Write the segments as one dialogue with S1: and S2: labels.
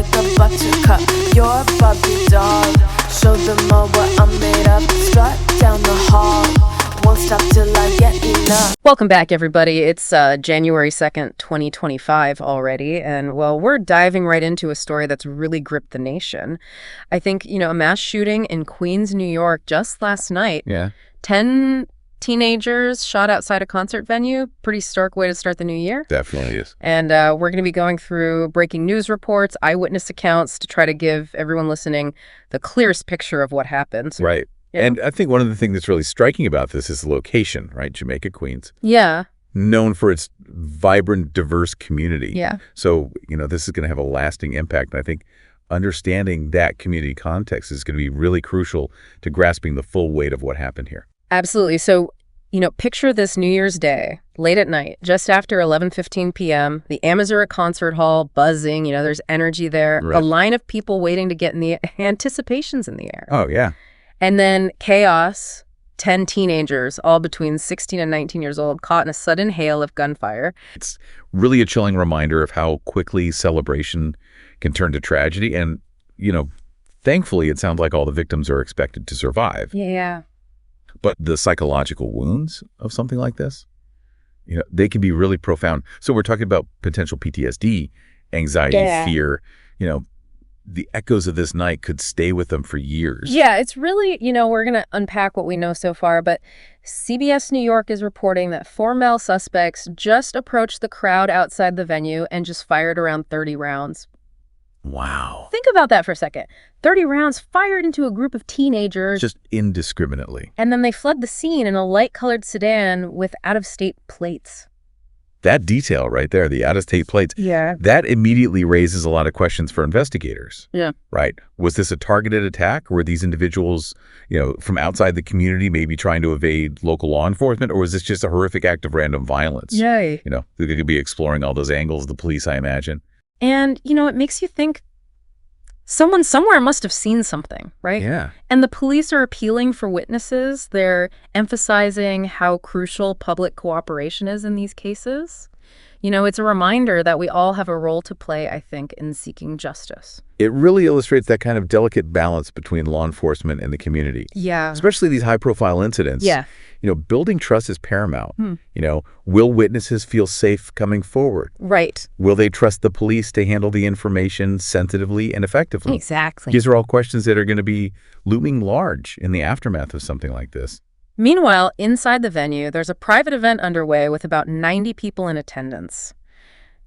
S1: like a buttercup. You're a Barbie doll. Show them all what I'm made of. Strut down the hall. Won't stop till I get enough.
S2: Welcome back, everybody. It's January 2nd, 2025 already, and, well, we're diving right into a story that's really gripped the nation. I think, a mass shooting in Queens, New York just last night.
S3: Yeah.
S2: 10 teenagers shot outside a concert venue. Pretty stark way to start the new year.
S3: Definitely is.
S2: And we're going to be going through breaking news reports, eyewitness accounts to try to give everyone listening the clearest picture of what happened.
S3: Right.
S2: Yeah.
S3: And I think one of the things that's really striking about this is the location, right? Jamaica, Queens.
S2: Yeah.
S3: Known for its vibrant, diverse community.
S2: Yeah.
S3: So, this is going to have a lasting impact. And I think understanding that community context is going to be really crucial to grasping the full weight of what happened here.
S2: Absolutely. So, picture this New Year's Day, late at night, just after 11:15 p.m., the Amazura Concert Hall buzzing, there's energy there,
S3: Right.
S2: a line of people waiting to get in the anticipation's in the air.
S3: Oh, yeah.
S2: And then chaos, 10 teenagers, all between 16 and 19 years old, caught in a sudden hail of gunfire.
S3: It's really a chilling reminder of how quickly celebration can turn to tragedy. And, thankfully, it sounds like all the victims are expected to survive.
S2: Yeah.
S3: But the psychological wounds of something like this, they can be really profound. So we're talking about potential PTSD, anxiety, fear. The echoes of this night could stay with them for years.
S2: Yeah, it's really, we're going to unpack what we know so far, but CBS New York is reporting that 4 male suspects just approached the crowd outside the venue and just fired around 30 rounds.
S3: Wow.
S2: Think about that for a second. 30 rounds fired into a group of teenagers.
S3: Just indiscriminately.
S2: And then they fled the scene in a light-colored sedan with out-of-state plates.
S3: That detail right there, the out-of-state plates,
S2: Yeah.
S3: that immediately raises a lot of questions for investigators.
S2: Yeah.
S3: Right? Was this a targeted attack? Were these individuals, from outside the community maybe trying to evade local law enforcement? Or was this just a horrific act of random violence?
S2: Yay.
S3: They could be exploring all those angles, the police, I imagine.
S2: And, it makes you think someone somewhere must have seen something, right?
S3: Yeah.
S2: And the police are appealing for witnesses. They're emphasizing how crucial public cooperation is in these cases. It's a reminder that we all have a role to play, I think, in seeking justice.
S3: It really illustrates that kind of delicate balance between law enforcement and the community.
S2: Yeah.
S3: Especially these high-profile incidents.
S2: Yeah.
S3: Building trust is paramount. Will witnesses feel safe coming forward?
S2: Right.
S3: Will they trust the police to handle the information sensitively and effectively?
S2: Exactly.
S3: These are all questions that are going to be looming large in the aftermath of something like this.
S2: Meanwhile, inside the venue, there's a private event underway with about 90 people in attendance.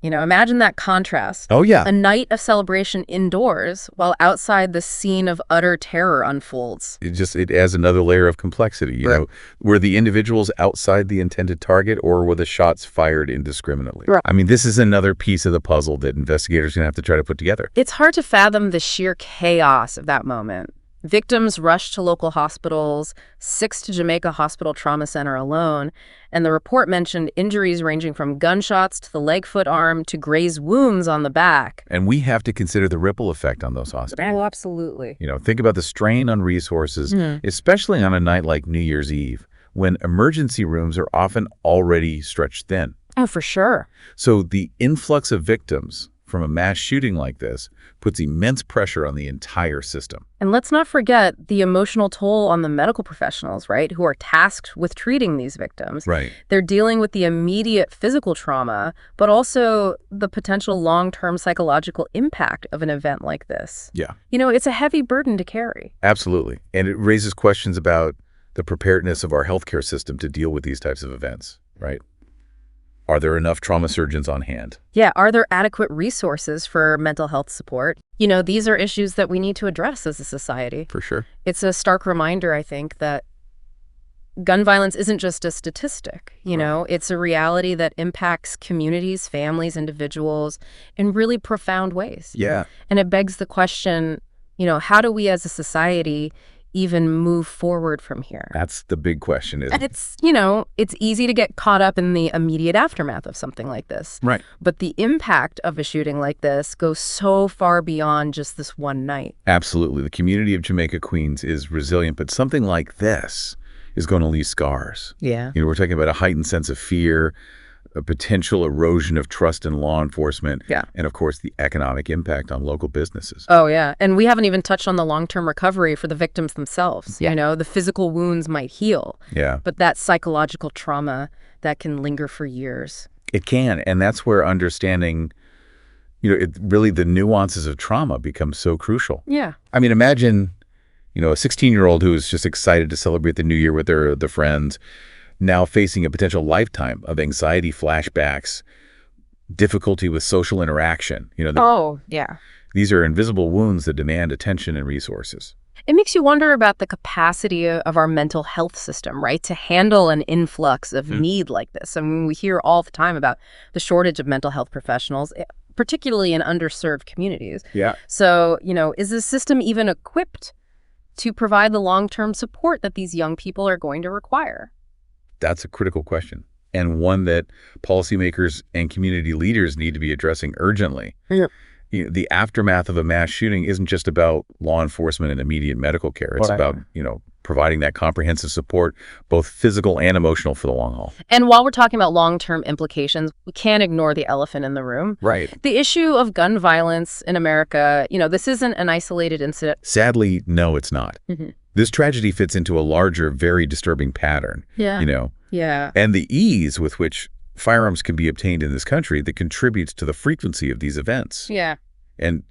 S2: Imagine that contrast.
S3: Oh, yeah.
S2: A night of celebration indoors while outside the scene of utter terror unfolds.
S3: It adds another layer of complexity. Were the individuals outside the intended target, or were the shots fired indiscriminately?
S2: Right.
S3: I mean, this is another piece of the puzzle that investigators are going to have to try to put together.
S2: It's hard to fathom the sheer chaos of that moment. Victims rushed to local hospitals, 6 to Jamaica Hospital Trauma Center alone, and the report mentioned injuries ranging from gunshots to the leg, foot, arm to grazed wounds on the back.
S3: And we have to consider the ripple effect on those hospitals.
S2: Oh, absolutely.
S3: Think about the strain on resources, especially on a night like New Year's Eve, when emergency rooms are often already stretched thin.
S2: Oh, for sure.
S3: So the influx of victims from a mass shooting like this puts immense pressure on the entire system.
S2: And let's not forget the emotional toll on the medical professionals, right, who are tasked with treating these victims.
S3: Right.
S2: They're dealing with the immediate physical trauma, but also the potential long-term psychological impact of an event like this.
S3: Yeah.
S2: It's a heavy burden to carry.
S3: Absolutely. And it raises questions about the preparedness of our healthcare system to deal with these types of events, right? Are there enough trauma surgeons on hand?
S2: Yeah, are there adequate resources for mental health support? These are issues that we need to address as a society.
S3: For sure.
S2: It's a stark reminder, I think, that gun violence isn't just a statistic. It's a reality that impacts communities, families, individuals in really profound ways.
S3: Yeah.
S2: And it begs the question, how do we as a society even move forward from here?
S3: That's the big question, isn't
S2: And
S3: it?
S2: it's easy to get caught up in the immediate aftermath of something like this.
S3: Right.
S2: But the impact of a shooting like this goes so far beyond just this one night.
S3: Absolutely. The community of Jamaica, Queens is resilient, but something like this is going to leave scars.
S2: Yeah.
S3: We're talking about a heightened sense of fear, a potential erosion of trust in law enforcement,
S2: Yeah.
S3: and of course the economic impact on local businesses.
S2: Oh, yeah. And we haven't even touched on the long-term recovery for the victims themselves.
S3: Yeah.
S2: You know, the physical wounds might heal,
S3: Yeah,
S2: but that psychological trauma that can linger for years.
S3: it can, and that's where understanding, really the nuances of trauma become so crucial.
S2: Yeah.
S3: I mean, imagine, a 16-year-old who is just excited to celebrate the new year with their friends, now facing a potential lifetime of anxiety flashbacks, difficulty with social interaction.
S2: Oh, yeah.
S3: These are invisible wounds that demand attention and resources.
S2: It makes you wonder about the capacity of our mental health system, right, to handle an influx of need like this. I mean, we hear all the time about the shortage of mental health professionals, particularly in underserved communities.
S3: Yeah.
S2: So, is the system even equipped to provide the long-term support that these young people are going to require?
S3: That's a critical question, and one that policymakers and community leaders need to be addressing urgently.
S2: Yeah.
S3: The aftermath of a mass shooting isn't just about law enforcement and immediate medical care. It's about, providing that comprehensive support, both physical and emotional, for the long haul.
S2: And while we're talking about long-term implications, we can't ignore the elephant in the room.
S3: Right.
S2: The issue of gun violence in America, this isn't an isolated incident.
S3: Sadly, no, it's not.
S2: Mhm.
S3: This tragedy fits into a larger, very disturbing pattern.
S2: Yeah. Yeah.
S3: And the ease with which firearms can be obtained in this country that contributes to the frequency of these events.
S2: Yeah.
S3: And,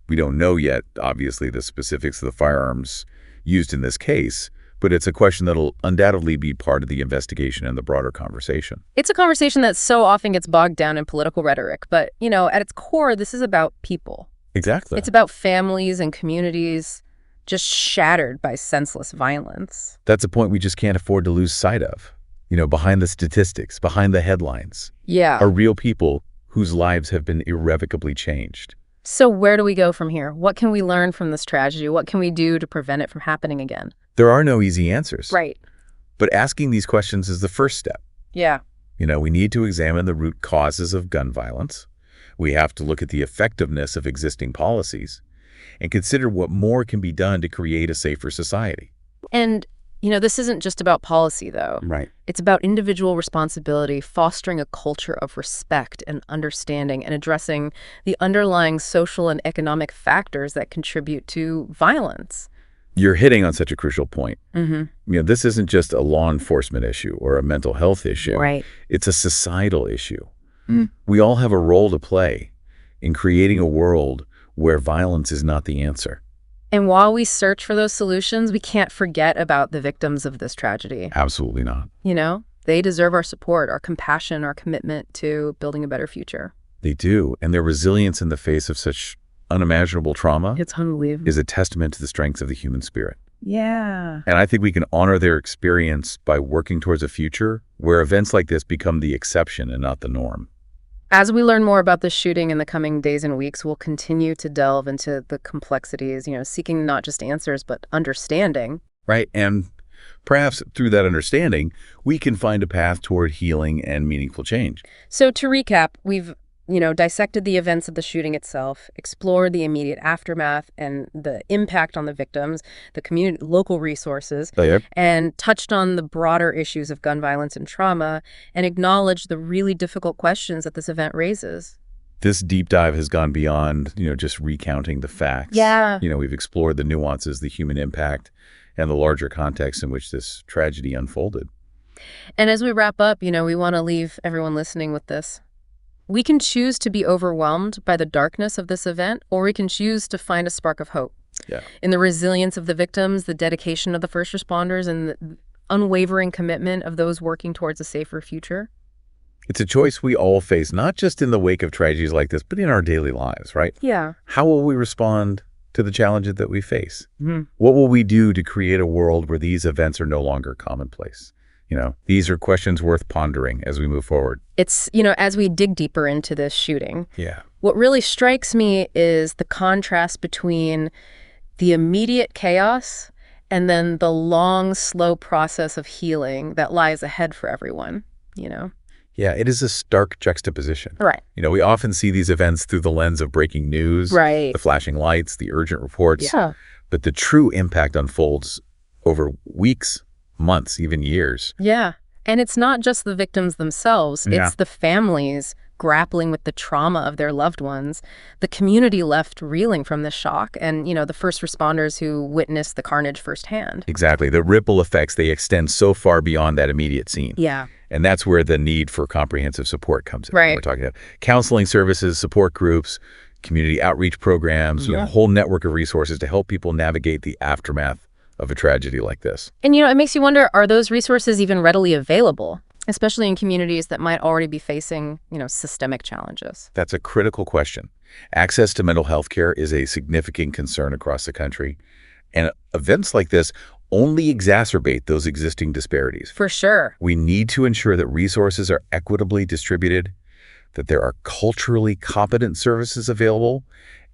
S3: we don't know yet, obviously, the specifics of the firearms used in this case, but it's a question that'll undoubtedly be part of the investigation and the broader conversation.
S2: It's a conversation that so often gets bogged down in political rhetoric, but, at its core, this is about people.
S3: Exactly.
S2: It's about families and communities just shattered by senseless violence.
S3: That's a point we just can't afford to lose sight of. Behind the statistics, behind the headlines,
S2: Yeah.
S3: are real people whose lives have been irrevocably changed.
S2: So where do we go from here? What can we learn from this tragedy? What can we do to prevent it from happening again?
S3: There are no easy answers.
S2: Right.
S3: But asking these questions is the first step.
S2: Yeah.
S3: We need to examine the root causes of gun violence. We have to look at the effectiveness of existing policies and consider what more can be done to create a safer society.
S2: And, this isn't just about policy, though.
S3: Right.
S2: It's about individual responsibility, fostering a culture of respect and understanding, and addressing the underlying social and economic factors that contribute to violence.
S3: You're hitting on such a crucial point.
S2: Mm-hmm.
S3: This isn't just a law enforcement issue or a mental health issue.
S2: Right.
S3: It's a societal issue. We all have a role to play in creating a world where violence is not the answer.
S2: And while we search for those solutions, we can't forget about the victims of this tragedy.
S3: Absolutely not.
S2: They deserve our support, our compassion, our commitment to building a better future.
S3: They do. And their resilience in the face of such unimaginable trauma
S2: It's unbelievable.
S3: is a testament to the strength of the human spirit.
S2: Yeah.
S3: And I think we can honor their experience by working towards a future where events like this become the exception and not the norm.
S2: As we learn more about this shooting in the coming days and weeks, we'll continue to delve into the complexities, seeking not just answers, but understanding.
S3: Right. And perhaps through that understanding, we can find a path toward healing and meaningful change.
S2: So to recap, we've dissected the events of the shooting itself, explored the immediate aftermath and the impact on the victims, the community, local resources, and touched on the broader issues of gun violence and trauma, and acknowledged the really difficult questions that this event raises.
S3: This deep dive has gone beyond, just recounting the facts.
S2: Yeah.
S3: We've explored the nuances, the human impact, and the larger context in which this tragedy unfolded.
S2: And as we wrap up, we want to leave everyone listening with this. We can choose to be overwhelmed by the darkness of this event, or we can choose to find a spark of hope.
S3: Yeah.
S2: In the resilience of the victims, the dedication of the first responders, and the unwavering commitment of those working towards a safer future.
S3: It's a choice we all face, not just in the wake of tragedies like this, but in our daily lives, right?
S2: Yeah.
S3: How will we respond to the challenges that we face?
S2: Mm-hmm.
S3: What will we do to create a world where these events are no longer commonplace? These are questions worth pondering as we move forward.
S2: It's, as we dig deeper into this shooting,
S3: Yeah.
S2: what really strikes me is the contrast between the immediate chaos and then the long, slow process of healing that lies ahead for everyone,
S3: Yeah, it is a stark juxtaposition.
S2: Right.
S3: We often see these events through the lens of breaking news,
S2: Right.
S3: the flashing lights, the urgent reports.
S2: Yeah.
S3: But the true impact unfolds over weeks, months, even years.
S2: Yeah. And it's not just the victims themselves.
S3: Yeah.
S2: It's the families grappling with the trauma of their loved ones, the community left reeling from this shock, and, the first responders who witnessed the carnage firsthand.
S3: Exactly. The ripple effects, they extend so far beyond that immediate scene.
S2: Yeah.
S3: And that's where the need for comprehensive support comes in.
S2: Right.
S3: We're talking about counseling services, support groups, community outreach programs, a whole network of resources to help people navigate the aftermath of a tragedy like this.
S2: And, it makes you wonder, are those resources even readily available, especially in communities that might already be facing, systemic challenges?
S3: That's a critical question. Access to mental health care is a significant concern across the country. And events like this only exacerbate those existing disparities.
S2: For sure.
S3: We need to ensure that resources are equitably distributed, that there are culturally competent services available,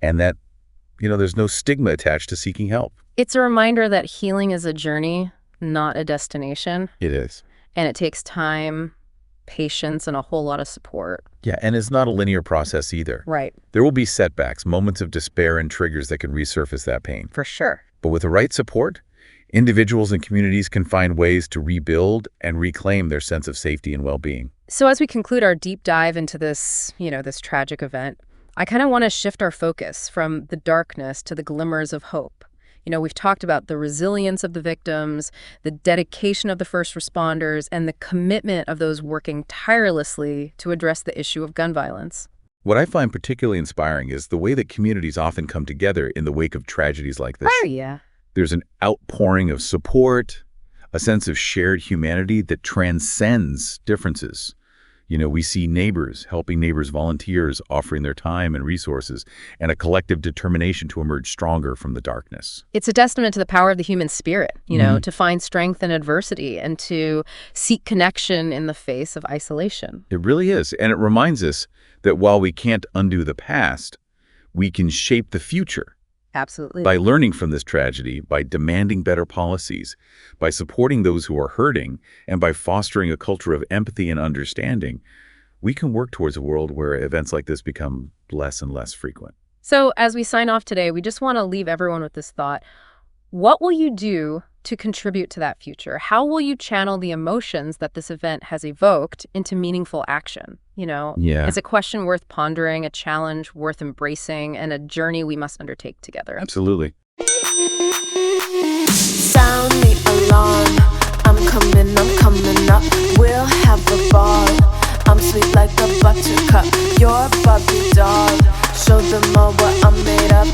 S3: and that, there's no stigma attached to seeking help.
S2: It's a reminder that healing is a journey, not a destination.
S3: It is.
S2: And it takes time, patience, and a whole lot of support.
S3: Yeah, and it's not a linear process either.
S2: Right.
S3: There will be setbacks, moments of despair, and triggers that can resurface that pain.
S2: For sure.
S3: But with the right support, individuals and communities can find ways to rebuild and reclaim their sense of safety and well-being.
S2: So as we conclude our deep dive into this, this tragic event, I kind of want to shift our focus from the darkness to the glimmers of hope. We've talked about the resilience of the victims, the dedication of the first responders, and the commitment of those working tirelessly to address the issue of gun violence.
S3: What I find particularly inspiring is the way that communities often come together in the wake of tragedies like this.
S2: Oh, yeah.
S3: There's an outpouring of support, a sense of shared humanity that transcends differences. We see neighbors helping neighbors, volunteers offering their time and resources, and a collective determination to emerge stronger from the darkness.
S2: It's a testament to the power of the human spirit, to find strength in adversity and to seek connection in the face of isolation.
S3: It really is. And it reminds us that while we can't undo the past, we can shape the future.
S2: Absolutely.
S3: By learning from this tragedy, by demanding better policies, by supporting those who are hurting, and by fostering a culture of empathy and understanding, we can work towards a world where events like this become less and less frequent.
S2: So as we sign off today, we just want to leave everyone with this thought. What will you do to contribute to that future? How will you channel the emotions that this event has evoked into meaningful action? It's a question worth pondering, a challenge worth embracing, and a journey we must undertake together.
S3: Absolutely.
S1: Sound the alarm. I'm coming up. We'll have a ball. I'm sweet like a buttercup. You're a Barbie doll. Show them all what I'm made of.